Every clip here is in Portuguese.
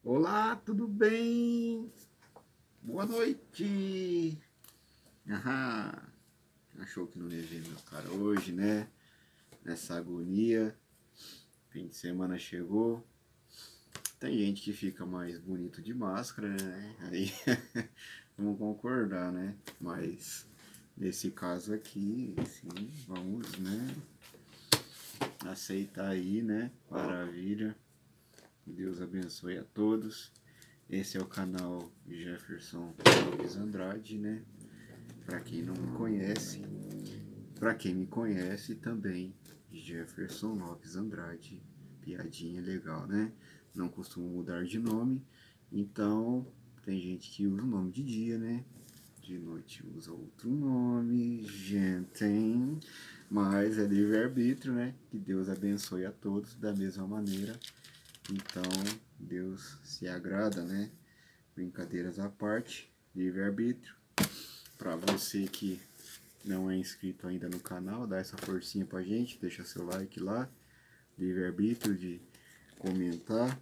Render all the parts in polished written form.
Olá, tudo bem? Boa noite! Aham. Achou que não ia ver meu cara hoje, né? Nessa agonia. Fim de semana chegou. Tem gente que fica mais bonito de máscara, né? Aí vamos concordar, né? Mas nesse caso aqui, sim, vamos, né? Aceitar aí, né? Maravilha. Deus abençoe a todos. Esse é o canal Jefferson Lopes Andrade, né? Para quem não me conhece, para quem me conhece também, Jefferson Lopes Andrade, piadinha legal, né? Não costumo mudar de nome, então tem gente que usa o nome de dia, né? De noite usa outro nome, gente, mas é livre-arbítrio, né? Que Deus abençoe a todos da mesma maneira. Então, Deus se agrada, né? Brincadeiras à parte, livre-arbítrio. Para você que não é inscrito ainda no canal, dá essa forcinha pra gente, deixa seu like lá, livre-arbítrio de comentar.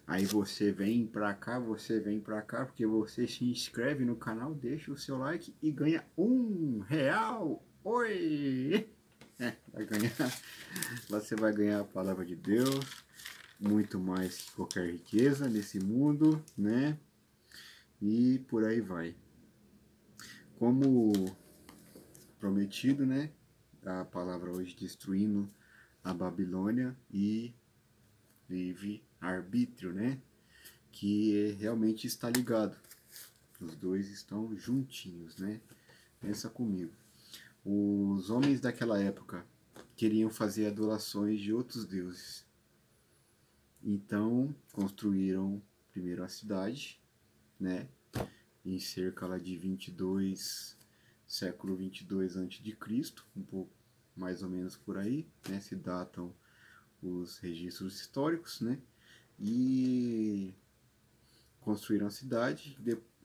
Aí você vem pra cá, porque você se inscreve no canal, deixa o seu like e ganha R$ 1. Oi! Vai ganhar, você vai ganhar a palavra de Deus, muito mais que qualquer riqueza nesse mundo, né? E por aí vai. Como prometido, né? A palavra hoje destruindo a Babilônia e livre-arbítrio, né? Que realmente está ligado. Os dois estão juntinhos, né? Pensa comigo. Os homens daquela época queriam fazer adorações de outros deuses. Então, construíram primeiro a cidade, né? Em cerca lá de 22, século 22 a.C., um pouco mais ou menos por aí, né? Se datam os registros históricos, né? E construíram a cidade.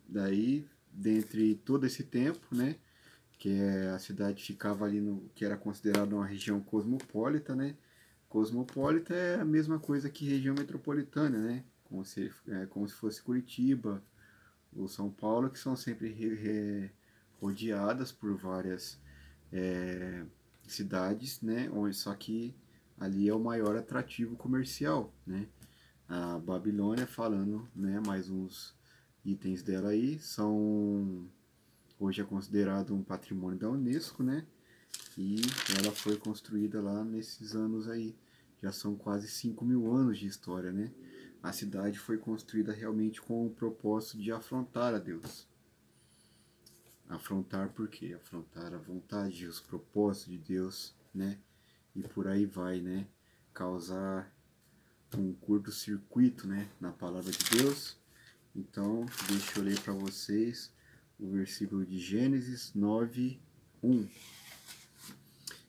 Daí, dentre todo esse tempo, né? Que a cidade ficava ali no que era considerado uma região cosmopolita, né? Cosmopolita é a mesma coisa que região metropolitana, né? Como se fosse Curitiba ou São Paulo, que são sempre rodeadas por várias é, cidades, né? Só que ali é o maior atrativo comercial, né? A Babilônia, falando, né? Mais uns itens dela aí, hoje é considerado um patrimônio da Unesco, né? E ela foi construída lá nesses anos aí. Já são quase 5.000 anos de história, né? A cidade foi construída realmente com o propósito de afrontar a Deus. Afrontar por quê? Afrontar a vontade, os propósitos de Deus, né? E por aí vai, né? Causar um curto-circuito, né? Na palavra de Deus. Então, deixa eu ler para vocês o versículo de Gênesis 9:1.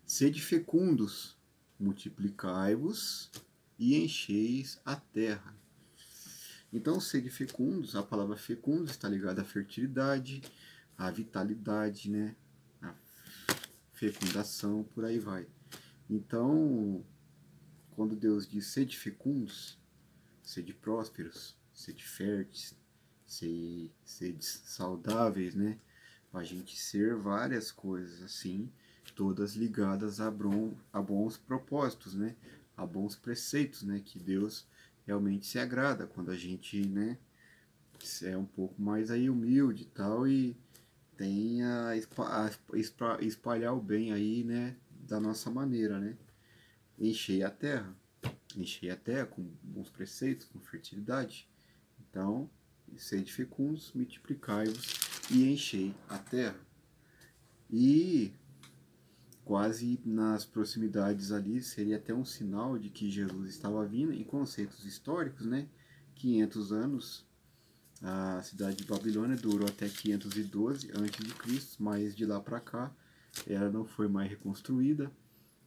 Sede fecundos, multiplicai-vos e encheis a terra. Então, sede fecundos, a palavra fecundos está ligada à fertilidade, à vitalidade, né? À fecundação, por aí vai. Então, quando Deus diz sede fecundos, sede prósperos, sede férteis, sede saudáveis, né? A gente ser várias coisas assim, todas ligadas a bons propósitos, né? A bons preceitos, né? Que Deus realmente se agrada quando a gente, né? É um pouco mais aí humilde e tal e tem espalhar o bem aí, né? Da nossa maneira, né? Encher a terra com bons preceitos, com fertilidade. Então, sede fecundos, multiplicai-vos e enchei a terra. E quase nas proximidades ali seria até um sinal de que Jesus estava vindo em conceitos históricos, né? 500 anos, a cidade de Babilônia durou até 512 a.C., mas de lá para cá ela não foi mais reconstruída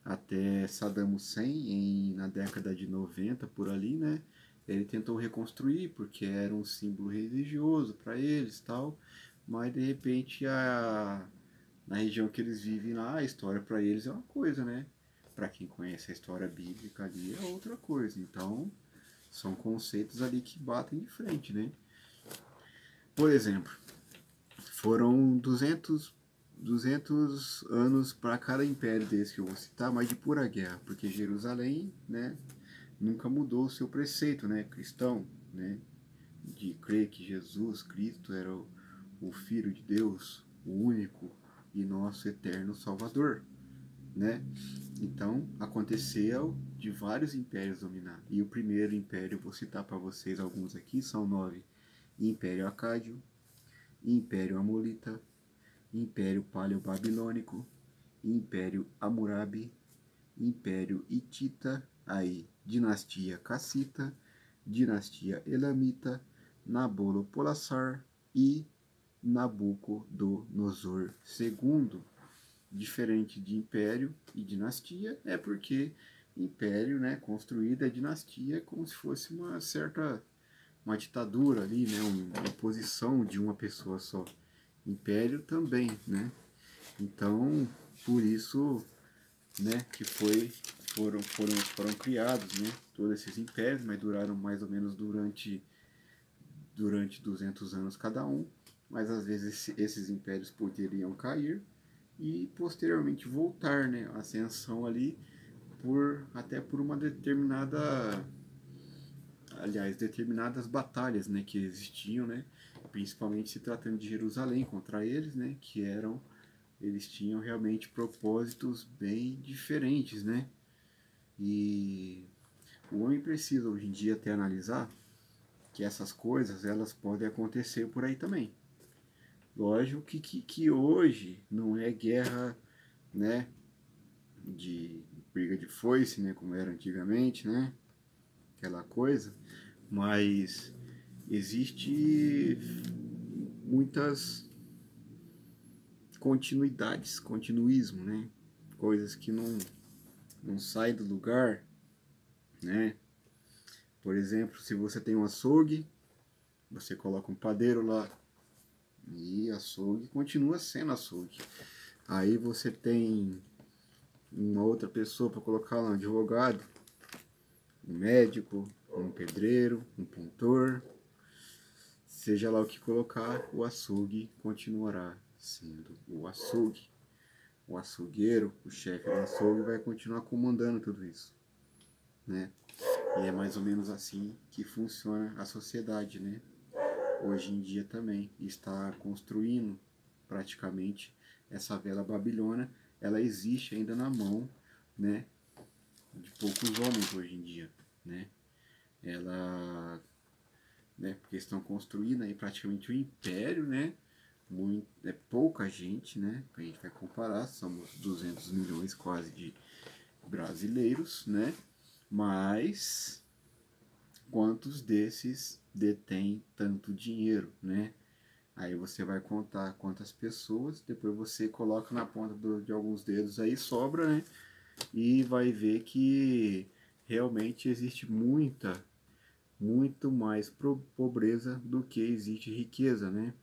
até Saddam Hussein na década de 90 por ali, né? Ele tentou reconstruir porque era um símbolo religioso para eles, tal, mas de repente na região que eles vivem lá, a história para eles é uma coisa, né? Para quem conhece a história bíblica ali é outra coisa. Então, São conceitos ali que batem de frente, né? Por exemplo, foram 200 anos para cada império desse que eu vou citar, mas de pura guerra, porque Jerusalém, né, nunca mudou o seu preceito, né, cristão, né, de crer que Jesus Cristo era o Filho de Deus, o único e nosso eterno Salvador, né? Então aconteceu de vários impérios dominar. E o primeiro império, vou citar para vocês alguns aqui, são 9: Império Acádio, Império Amolita, Império Paleo-Babilônico, Império Hammurabi, Império Hitita, aí Dinastia Cassita, Dinastia Elamita, Nabolo-Polassar e Nabucodonosor II. Diferente de império e dinastia, é porque império, né, construída a dinastia como se fosse uma ditadura ali, né, uma posição de uma pessoa só. Império também, né? Então, por isso, né, que foram criados, né, todos esses impérios, mas duraram mais ou menos durante 200 anos cada um, mas às vezes esses impérios poderiam cair e posteriormente voltar, né, a ascensão ali até por uma determinadas batalhas, né, que existiam, né, principalmente se tratando de Jerusalém contra eles, né, eles tinham realmente propósitos bem diferentes, né, e o homem precisa hoje em dia até analisar que essas coisas elas podem acontecer por aí também. Lógico que hoje não é guerra, né, de briga de foice, né, como era antigamente, né, aquela coisa, mas existe muitas continuidades, continuismo, né, coisas que não saem do lugar, né. Por exemplo, se você tem um açougue, você coloca um padeiro lá e açougue continua sendo açougue. Aí você tem uma outra pessoa para colocar lá, um advogado, um médico, um pedreiro, um pintor, seja lá o que colocar, o açougue continuará sendo o açougue. O açougueiro, o chefe do açougue, vai continuar comandando tudo isso, né? E é mais ou menos assim que funciona a sociedade, né? Hoje em dia também está construindo praticamente essa vela babilônia, ela existe ainda na mão, né, de poucos homens hoje em dia, né? Ela, né, porque estão construindo aí praticamente um império, né? É pouca gente, né? A gente vai comparar, somos 200 milhões quase de brasileiros, né? Mas quantos desses detêm tanto dinheiro, né? Aí você vai contar quantas pessoas, depois você coloca na ponta de alguns dedos aí, sobra, né? E vai ver que realmente existe muito mais pobreza do que existe riqueza, né?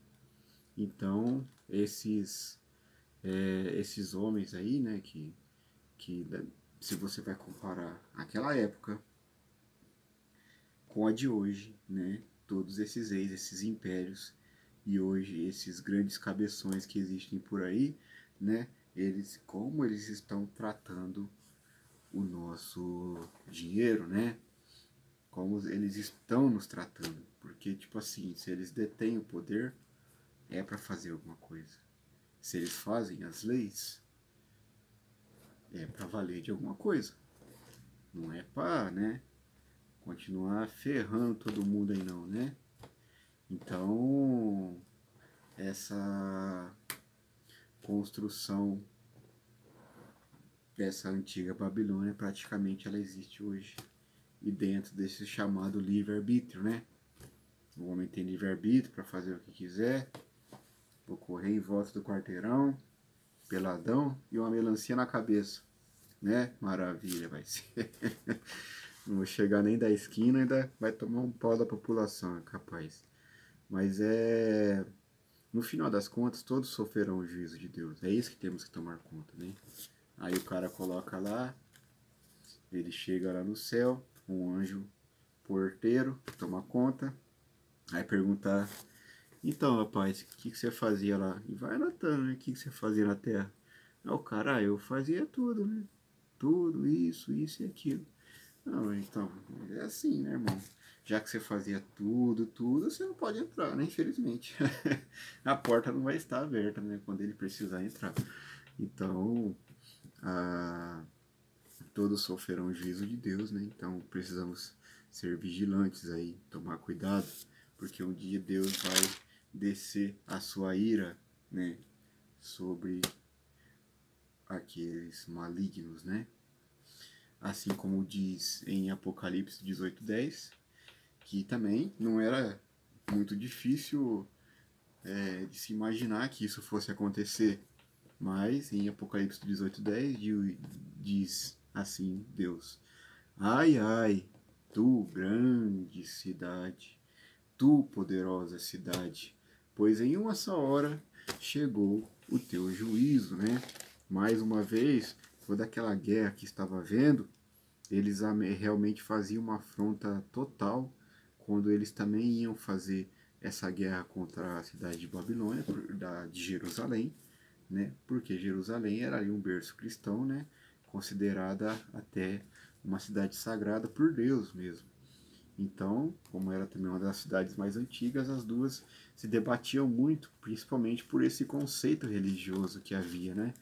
Então, esses homens aí, né, que se você vai comparar aquela época com a de hoje, né, todos esses reis, esses impérios, e hoje esses grandes cabeções que existem por aí, né, como eles estão tratando o nosso dinheiro, né, como eles estão nos tratando, porque tipo assim, se eles detêm o poder, é para fazer alguma coisa. Se eles fazem as leis, é para valer de alguma coisa. Não é para, né, continuar ferrando todo mundo aí não, né? Então, essa construção dessa antiga Babilônia, praticamente ela existe hoje. E dentro desse chamado livre-arbítrio, né? O homem tem livre-arbítrio para fazer o que quiser, vou correr em volta do quarteirão, peladão e uma melancia na cabeça, né? Maravilha vai ser. Não vou chegar nem da esquina, ainda vai tomar um pau da população, é capaz. Mas no final das contas, todos sofrerão o juízo de Deus. É isso que temos que tomar conta, né? Aí o cara coloca lá, ele chega lá no céu, um anjo porteiro, tomar conta, aí perguntar, então, rapaz, o que você fazia lá? E vai anotando, né? O que você fazia na terra? Aí o cara, eu fazia tudo, né? Tudo, isso e aquilo. Não, então, é assim, né, irmão? Já que você fazia tudo, você não pode entrar, né? Infelizmente. A porta não vai estar aberta, né? Quando ele precisar entrar. Então, a... todos sofrerão o juízo de Deus, né? Então, precisamos ser vigilantes aí, tomar cuidado, porque um dia Deus vai descer a sua ira, né? Sobre aqueles malignos, né? Assim como diz em Apocalipse 18:10, que também não era muito difícil de se imaginar que isso fosse acontecer. Mas em Apocalipse 18:10 diz assim Deus: ai, ai, tu grande cidade, tu poderosa cidade, pois em uma só hora chegou o teu juízo, né? Mais uma vez, toda aquela guerra que estava havendo, eles realmente faziam uma afronta total quando eles também iam fazer essa guerra contra a cidade de Babilônia, de Jerusalém, né? Porque Jerusalém era ali um berço cristão, né? Considerada até uma cidade sagrada por Deus mesmo. Então, como era também uma das cidades mais antigas, as duas se debatiam muito, principalmente por esse conceito religioso que havia, né?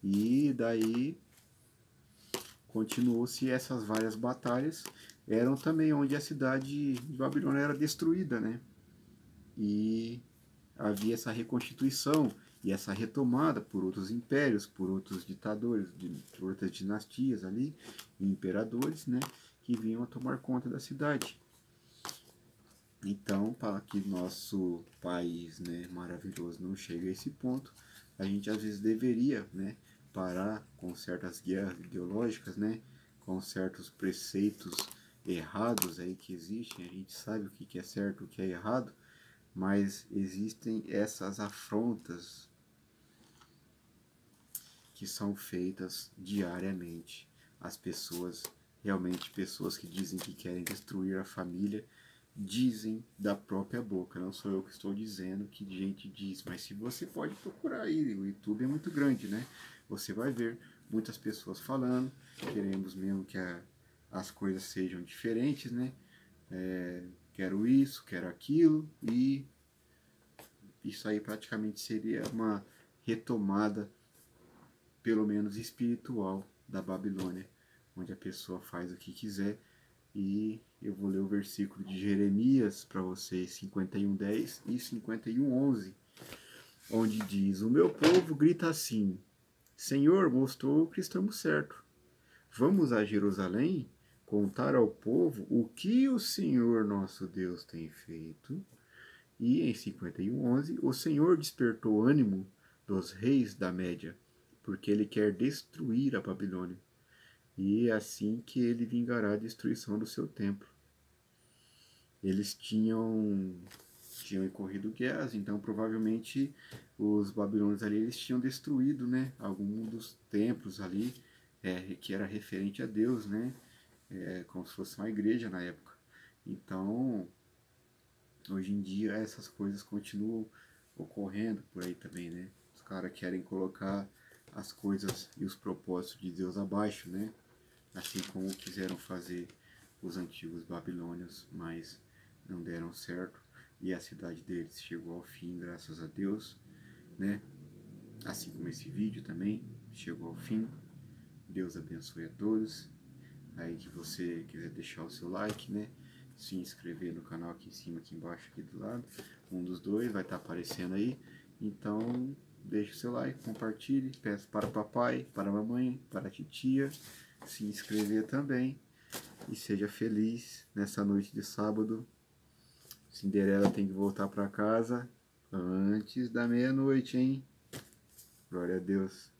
E daí continuou-se essas várias batalhas, eram também onde a cidade de Babilônia era destruída, né? E havia essa reconstituição e essa retomada por outros impérios, por outros ditadores, por outras dinastias ali, e imperadores, né? Que vinham a tomar conta da cidade. Então, para que nosso país, né, maravilhoso não chegue a esse ponto, a gente às vezes deveria, né, parar com certas guerras ideológicas, né, com certos preceitos errados aí que existem. A gente sabe o que é certo, o que é errado, mas existem essas afrontas que são feitas diariamente às pessoas, realmente pessoas que dizem que querem destruir a família, dizem da própria boca, não sou eu que estou dizendo que gente diz, mas se você pode procurar aí, o YouTube é muito grande, né? Você vai ver muitas pessoas falando, queremos mesmo que as coisas sejam diferentes, né? Quero isso, quero aquilo, e isso aí praticamente seria uma retomada, pelo menos espiritual, da Babilônia, onde a pessoa faz o que quiser. E eu vou ler o versículo de Jeremias para vocês, 51:10 e 51:11, onde diz: o meu povo grita assim, Senhor mostrou que estamos certos. Vamos a Jerusalém contar ao povo o que o Senhor nosso Deus tem feito. E em 51:11, o Senhor despertou ânimo dos reis da Média, porque ele quer destruir a Babilônia. E é assim que ele vingará a destruição do seu templo. Eles tinham incorrido guerras, então provavelmente os babilônios ali eles tinham destruído, né, algum dos templos ali que era referente a Deus, né, como se fosse uma igreja na época. Então, hoje em dia essas coisas continuam ocorrendo por aí também, né? Os caras querem colocar as coisas e os propósitos de Deus abaixo, né? Assim como quiseram fazer os antigos babilônios, mas não deram certo e a cidade deles chegou ao fim, graças a Deus, né? Assim como esse vídeo também chegou ao fim. Deus abençoe a todos. Aí que você quiser deixar o seu like, né? Se inscrever no canal aqui em cima, aqui embaixo, aqui do lado. Um dos dois vai estar aparecendo aí. Então, deixe o seu like, compartilhe. Peço para o papai, para a mamãe, para a titia se inscrever também. E seja feliz nessa noite de sábado. Cinderela tem que voltar para casa antes da meia-noite, hein? Glória a Deus.